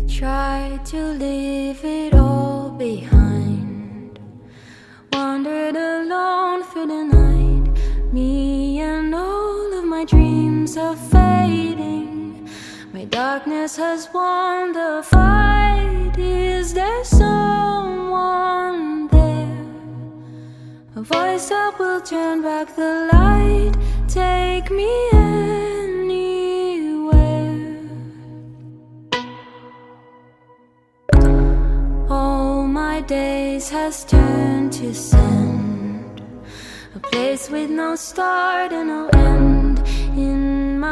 Tried to leave it all behind. Wandered alone through the night. Me and all of my dreams are fading. My darkness has won the fight. Is there someone there? A voice that will turn back the light. Take me anywhere. All my days has turned to sand. A place with no start and no end.